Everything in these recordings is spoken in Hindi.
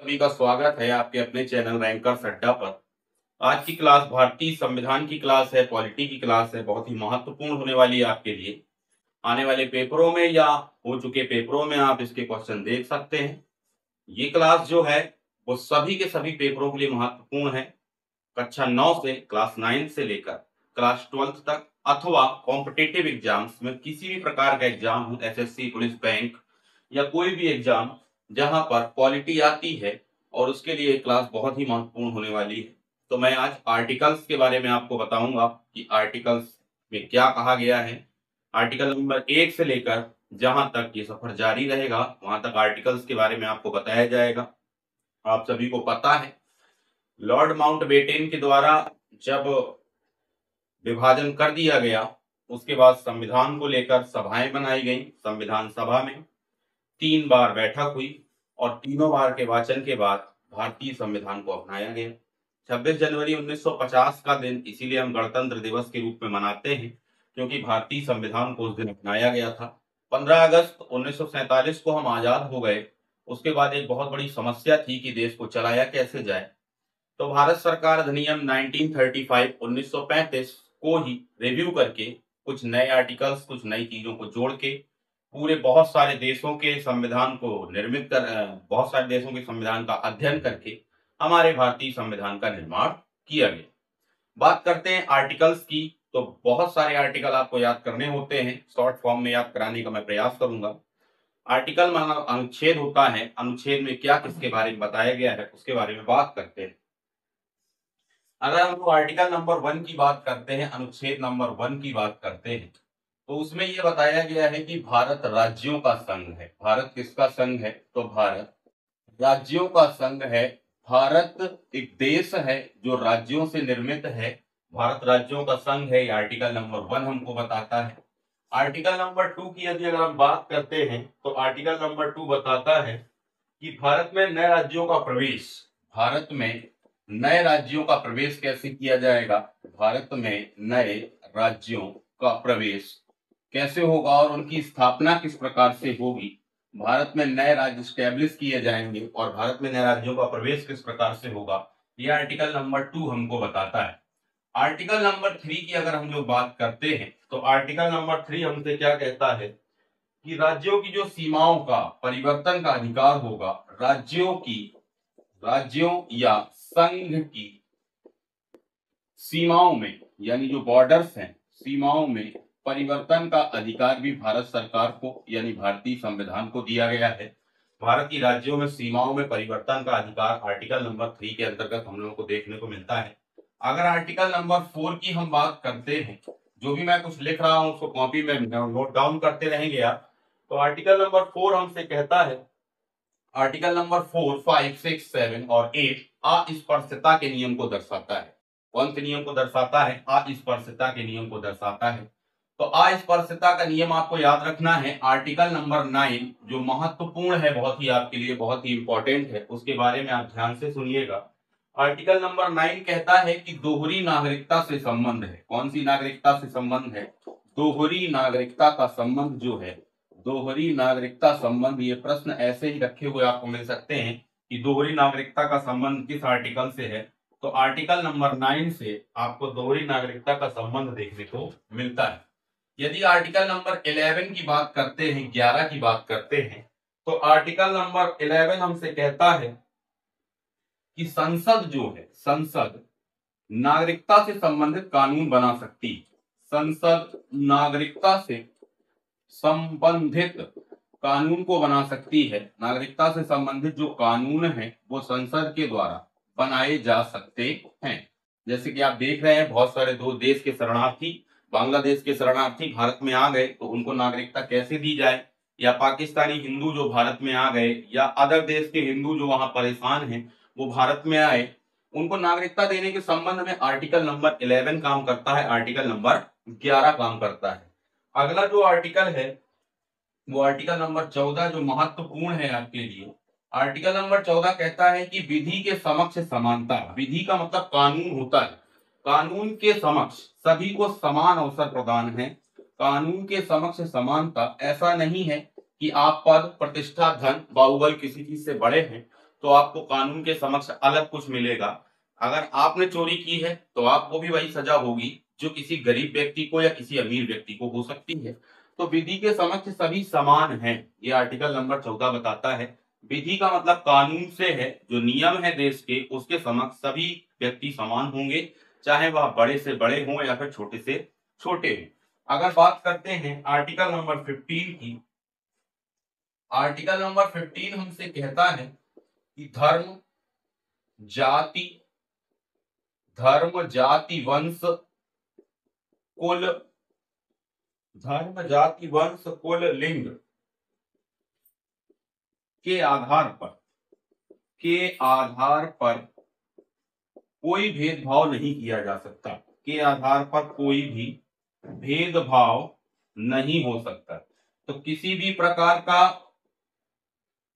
सभी का स्वागत है आपके अपने चैनल रैंकर्स अड्डा पर। आज की क्लास भारतीय संविधान की क्लास है, पॉलिटी की क्लास है। बहुत ही महत्वपूर्ण होने वाली है आपके लिए। आने वाले पेपरों में या हो चुके पेपरों में आप इसके क्वेश्चन देख सकते हैं। ये क्लास जो है वो सभी के सभी पेपरों के लिए महत्वपूर्ण है। कक्षा 9 से क्लास 9 से लेकर क्लास 12 तक, अथवा कॉम्पिटिटिव एग्जाम्स में किसी भी प्रकार का एग्जाम हो, एसएससी, पुलिस, बैंक या कोई भी एग्जाम जहां पर पॉलिटी आती है, और उसके लिए क्लास बहुत ही महत्वपूर्ण होने वाली है। तो मैं आज आर्टिकल्स के बारे में आपको बताऊंगा कि आर्टिकल्स में क्या कहा गया है। आर्टिकल नंबर 1 से लेकर जहां तक ये सफर जारी रहेगा वहां तक आर्टिकल्स के बारे में आपको बताया जाएगा। आप सभी को पता है, लॉर्ड माउंटबेटन के द्वारा जब विभाजन कर दिया गया, उसके बाद संविधान को लेकर सभाएं बनाई गई। संविधान सभा में 3 बार बैठक हुई और तीनों बार के वाचन के बाद भारतीय संविधान को अपनाया गया। 26 जनवरी 1950 का दिन इसीलिए हम गणतंत्र दिवस के रूप में मनाते हैं, क्योंकि भारतीय संविधान को उस दिन अपनाया गया था। 15 अगस्त 1947 को हम आजाद हो गए। उसके बाद एक बहुत बड़ी समस्या थी कि देश को चलाया कैसे जाए। तो भारत सरकार अधिनियम 1935 को ही रिव्यू करके कुछ नए आर्टिकल्स, कुछ नई चीजों को जोड़ के पूरे बहुत सारे देशों के संविधान को बहुत सारे देशों के संविधान का अध्ययन करके हमारे भारतीय संविधान का निर्माण किया गया। बात करते हैं आर्टिकल्स की, तो बहुत सारे आर्टिकल आपको याद करने होते हैं। शॉर्ट फॉर्म में याद कराने का मैं प्रयास करूंगा। आर्टिकल मतलब अनुच्छेद होता है। अनुच्छेद में क्या किसके बारे में बताया गया है उसके बारे में बात करते हैं। अगर हम लोग आर्टिकल नंबर 1 की बात करते हैं, अनुच्छेद नंबर 1 की बात करते हैं, तो उसमें यह बताया गया है कि भारत राज्यों का संघ है। भारत किसका संघ है? तो भारत राज्यों का संघ है। भारत एक देश है जो राज्यों से निर्मित है। भारत राज्यों का संघ है। ये आर्टिकल नंबर 1 हमको बताता है। आर्टिकल नंबर 2 की यदि अगर हम बात करते हैं, तो आर्टिकल नंबर 2 बताता है कि भारत में नए राज्यों का प्रवेश, भारत में नए राज्यों का प्रवेश कैसे किया जाएगा, भारत में नए राज्यों का प्रवेश कैसे होगा और उनकी स्थापना किस प्रकार से होगी, भारत में नए राज्य स्टैब्लिश किए जाएंगे और भारत में नए राज्यों का प्रवेश किस प्रकार से होगा, यह आर्टिकल नंबर 2 हमको बताता है। आर्टिकल नंबर 3 की अगर हम लोग बात करते हैं, तो आर्टिकल नंबर 3 हमसे क्या कहता है कि राज्यों की जो सीमाओं का परिवर्तन का अधिकार होगा, राज्यों या संघ की सीमाओं में, यानी जो बॉर्डर्स हैं, सीमाओं में परिवर्तन का अधिकार भी भारत सरकार को यानी भारतीय संविधान को दिया गया है। भारत की राज्यों में सीमाओं में परिवर्तन का अधिकार आर्टिकल नंबर 3 के अंतर्गत हम लोगों को देखने को मिलता है। अगर आर्टिकल नंबर 4 की हम बात करते हैं, जो भी मैं कुछ लिख रहा हूं उसको कॉपी में नोट डाउन करते रहेंगे आप। तो आर्टिकल नंबर 4 हमसे कहता है, आर्टिकल नंबर 4, 5, 6, 7 और 8 अस्पृश्यता के नियम को दर्शाता है। कौन से नियम को दर्शाता है? अस्पृश्यता के नियम को दर्शाता है। तो अस्पृश्यता का नियम आपको याद रखना है। आर्टिकल नंबर 9 जो महत्वपूर्ण है, बहुत ही आपके लिए बहुत ही इंपॉर्टेंट है, उसके बारे में आप ध्यान से सुनिएगा। आर्टिकल नंबर 9 कहता है कि दोहरी नागरिकता से संबंध है। कौन सी नागरिकता से संबंध है? दोहरी नागरिकता का संबंध जो है, दोहरी नागरिकता संबंध, ये प्रश्न ऐसे ही रखे हुए आपको मिल सकते हैं कि दोहरी नागरिकता का संबंध किस आर्टिकल से है। तो आर्टिकल नंबर 9 से आपको दोहरी नागरिकता का संबंध देखने को मिलता है। यदि आर्टिकल नंबर 11 की बात करते हैं, 11 की बात करते हैं, तो आर्टिकल नंबर 11 हमसे कहता है कि संसद जो है, संसद नागरिकता से संबंधित कानून बना सकती है। संसद नागरिकता से संबंधित कानून को बना सकती है। नागरिकता से संबंधित जो कानून है वो संसद के द्वारा बनाए जा सकते हैं। जैसे कि आप देख रहे हैं, बहुत सारे दो देश के शरणार्थी, बांग्लादेश के शरणार्थी भारत में आ गए, तो उनको नागरिकता कैसे दी जाए, या पाकिस्तानी हिंदू जो भारत में आ गए, या अदर देश के हिंदू जो वहां परेशान हैं वो भारत में आए, उनको नागरिकता देने के संबंध में आर्टिकल नंबर 11 काम करता है, आर्टिकल नंबर 11 काम करता है। अगला जो आर्टिकल है वो आर्टिकल नंबर 14 जो महत्वपूर्ण है आपके लिए। आर्टिकल नंबर 14 कहता है कि विधि के समक्ष समानता। विधि का मतलब कानून होता है। कानून के समक्ष सभी को समान अवसर प्रदान है। कानून के समक्ष समानता, ऐसा नहीं है कि आप पद, प्रतिष्ठा, धन, बाहुबल किसी चीज से बड़े हैं तो आपको कानून के समक्ष अलग कुछ मिलेगा। अगर आपने चोरी की है तो आपको भी वही सजा होगी जो किसी गरीब व्यक्ति को या किसी अमीर व्यक्ति को हो सकती है। तो विधि के समक्ष सभी समान हैं, ये आर्टिकल नंबर 14 बताता है। विधि का मतलब कानून से है, जो नियम है देश के, उसके समक्ष सभी व्यक्ति समान होंगे, चाहे वह बड़े से बड़े हों या फिर छोटे से छोटे हों। अगर बात करते हैं आर्टिकल नंबर 15 की, आर्टिकल नंबर 15 हमसे कहता है कि जाति धर्म जाति वंश कुल लिंग के आधार पर कोई भेदभाव नहीं किया जा सकता, के आधार पर कोई भी भेदभाव नहीं हो सकता। तो किसी भी प्रकार का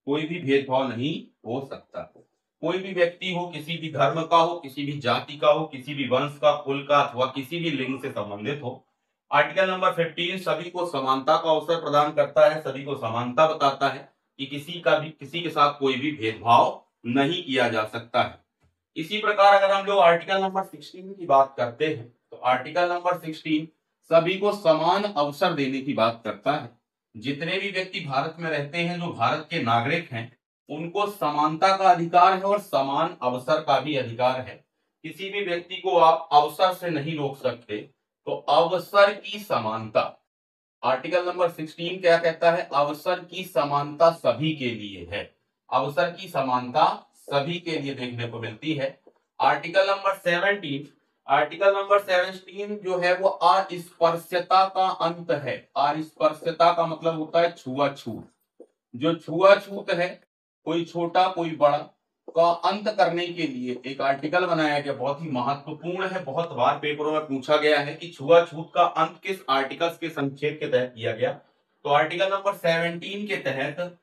कोई भी भेदभाव नहीं हो सकता। कोई भी व्यक्ति हो, किसी भी धर्म का हो, किसी भी जाति का हो, किसी भी वंश का, कुल का अथवा किसी भी लिंग से संबंधित हो। आर्टिकल नंबर 15 सभी को समानता का अवसर प्रदान करता है, सभी को समानता बताता है कि किसी के साथ कोई भी भेदभाव नहीं किया जा सकता है। इसी प्रकार अगर हम लोग आर्टिकल नंबर 16 की बात करते हैं तो आर्टिकल नंबर 16 सभी को समान अवसर देने की बात करता है। जितने भी व्यक्ति भारत में रहते हैं, जो भारत के नागरिक हैं, उनको समानता का अधिकार है और समान अवसर का भी अधिकार है। किसी भी व्यक्ति को आप अवसर से नहीं रोक सकते। तो अवसर की समानता, आर्टिकल नंबर 16 क्या कहता है? अवसर की समानता सभी के लिए है। अवसर की समानता सभी के लिए देखने को मिलती है। आर्टिकल नंबर 17 जो है वो अस्पृश्यता का अंत है। अस्पृश्यता का मतलब होता है छुआछूत। जो छुआछूत है, कोई छोटा कोई बड़ा, का अंत करने के लिए एक आर्टिकल बनाया गया, बहुत ही महत्वपूर्ण है। बहुत बार पेपरों में पूछा गया है कि छुआछूत का अंत किस आर्टिकल्स के संक्षेप के तहत किया गया। तो आर्टिकल नंबर 17 के तहत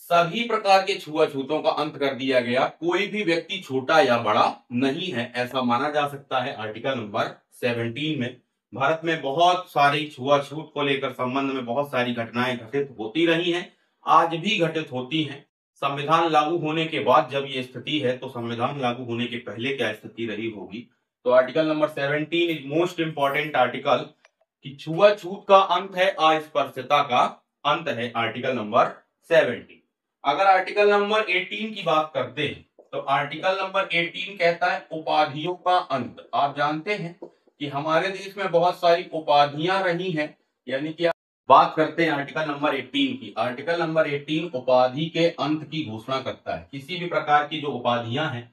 सभी प्रकार के छुआछूतों का अंत कर दिया गया। कोई भी व्यक्ति छोटा या बड़ा नहीं है, ऐसा माना जा सकता है। आर्टिकल नंबर 17 में भारत में बहुत सारी छुआछूत को लेकर संबंध में बहुत सारी घटनाएं घटित होती रही हैं, आज भी घटित होती हैं। संविधान लागू होने के बाद जब ये स्थिति है, तो संविधान लागू होने के पहले क्या स्थिति रही होगी। तो article number 17 is most important article, कि छुआछूत का अंत है, अस्पृश्यता का अंत है। Article number 17। अगर आर्टिकल नंबर 18 की बात करते हैं तो आर्टिकल नंबर 18 कहता है उपाधियों का अंत। आप जानते हैं कि हमारे देश में बहुत सारी उपाधियां रही हैं, यानी कि बात करते हैं आर्टिकल नंबर 18 की। आर्टिकल नंबर 18 उपाधि के अंत की घोषणा करता है। किसी भी प्रकार की जो उपाधियां हैं,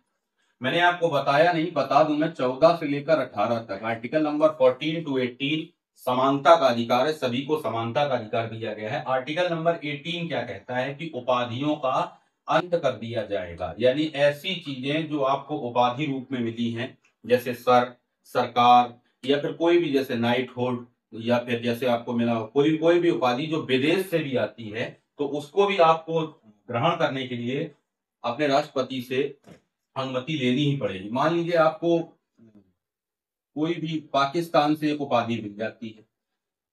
मैंने आपको बताया नहीं, बता दूं मैं, 14 से लेकर 18 तक। आर्टिकल नंबर 14 to 18 समानता का अधिकार है, सभी को समानता का अधिकार दिया गया है। आर्टिकल नंबर 18 क्या कहता है कि उपाधियों का अंत कर दिया जाएगा, यानी ऐसी चीजें जो आपको उपाधि रूप में मिली हैं, जैसे सर, सरकार, या फिर कोई भी जैसे नाइटहुड, या फिर जैसे आपको मिला कोई भी उपाधि जो विदेश से भी आती है, तो उसको भी आपको ग्रहण करने के लिए अपने राष्ट्रपति से अनुमति लेनी ही पड़ेगी। मान लीजिए आपको कोई भी पाकिस्तान से एक उपाधि मिल जाती है,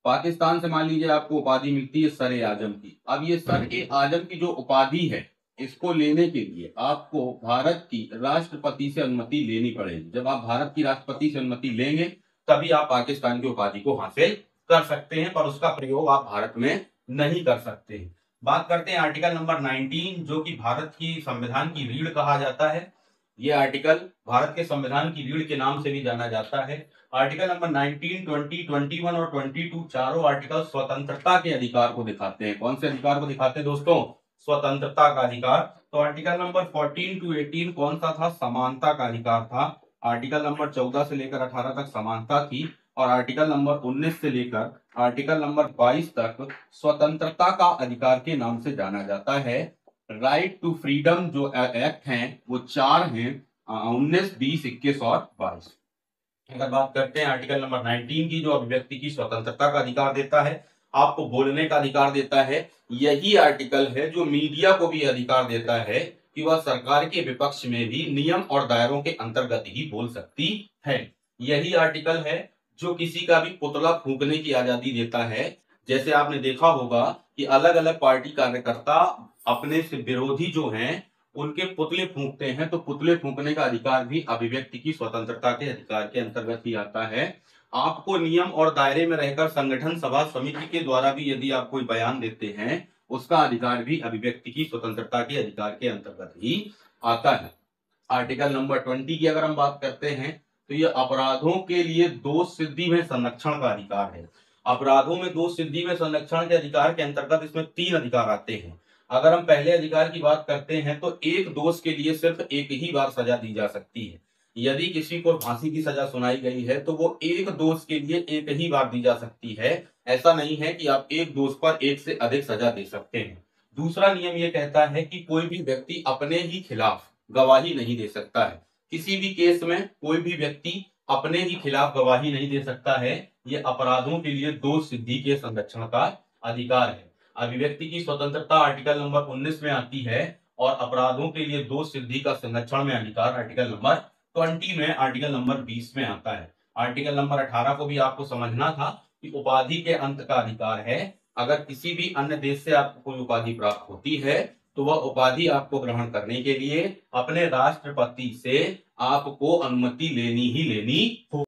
पाकिस्तान से मान लीजिए आपको उपाधि मिलती है सर-ए-आजम की। अब ये सर-ए-आजम की जो उपाधि है, इसको लेने के लिए आपको भारत की राष्ट्रपति से अनुमति लेनी पड़ेगी। जब आप भारत की राष्ट्रपति से अनुमति लेंगे, तभी आप पाकिस्तान की उपाधि को हासिल कर सकते हैं, पर उसका प्रयोग आप भारत में नहीं कर सकते हैं। बात करते हैं आर्टिकल नंबर 19, जो कि भारत की संविधान की रीढ़ कहा जाता है। ये आर्टिकल भारत के संविधान की रीढ़ के नाम से भी जाना जाता है। आर्टिकल नंबर 19, 20, 21 और 22 चारों आर्टिकल स्वतंत्रता के अधिकार को दिखाते हैं। कौन से अधिकार को दिखाते हैं दोस्तों? स्वतंत्रता का अधिकार। तो आर्टिकल नंबर 14 to 18 कौन सा था? समानता का अधिकार था। आर्टिकल नंबर 14 से लेकर 18 तक समानता थी, और आर्टिकल नंबर 19 से लेकर आर्टिकल नंबर 22 तक स्वतंत्रता का अधिकार के नाम से जाना जाता है। राइट टू फ्रीडम जो एक्ट हैं वो 4 हैं, 19, 20, 21 और 22। अगर बात करते हैं आर्टिकल नंबर 19 की, जो अभिव्यक्ति की स्वतंत्रता का अधिकार देता है, आपको बोलने का अधिकार देता है। यही आर्टिकल है जो मीडिया को भी अधिकार देता है कि वह सरकार के विपक्ष में भी नियम और दायरों के अंतर्गत ही बोल सकती है। यही आर्टिकल है जो किसी का भी पुतला फूंकने की आजादी देता है। जैसे आपने देखा होगा कि अलग अलग पार्टी कार्यकर्ता अपने से विरोधी जो हैं उनके पुतले फूंकते हैं, तो पुतले फूंकने का अधिकार भी अभिव्यक्ति की स्वतंत्रता के अधिकार के अंतर्गत ही आता है। आपको नियम और दायरे में रहकर संगठन, सभा, समिति के द्वारा भी यदि आप कोई बयान देते हैं, उसका अधिकार भी अभिव्यक्ति की स्वतंत्रता के अधिकार के अंतर्गत ही आता है। आर्टिकल नंबर 20 की अगर हम बात करते हैं, तो ये अपराधों के लिए दोष सिद्धि में संरक्षण का अधिकार है। अपराधों में दोष सिद्धि में संरक्षण के अधिकार के अंतर्गत इसमें 3 अधिकार आते हैं। अगर हम पहले अधिकार की बात करते हैं, तो एक दोष के लिए सिर्फ एक ही बार सजा दी जा सकती है। यदि किसी को फांसी की सजा सुनाई गई है, तो वो एक दोष के लिए एक ही बार दी जा सकती है। ऐसा नहीं है कि आप एक दोष पर एक से अधिक सजा दे सकते हैं। दूसरा नियम ये कहता है कि कोई भी व्यक्ति अपने ही खिलाफ गवाही नहीं दे सकता है। किसी भी केस में कोई भी व्यक्ति अपने ही खिलाफ गवाही नहीं दे सकता है। ये अपराधों के लिए दोष सिद्धि के संरक्षण का अधिकार है। अभिव्यक्ति की स्वतंत्रता आर्टिकल नंबर 19 में आती है, और अपराधों के लिए दोष सिद्धि का संरक्षण में अधिकार आर्टिकल नंबर 20 में, आर्टिकल नंबर 20 में आता है। आर्टिकल नंबर 18 को भी आपको समझना था कि उपाधि के अंत का अधिकार है। अगर किसी भी अन्य देश से आपको कोई उपाधि प्राप्त होती है, तो वह उपाधि आपको ग्रहण करने के लिए अपने राष्ट्रपति से आपको अनुमति लेनी ही लेनी होगी।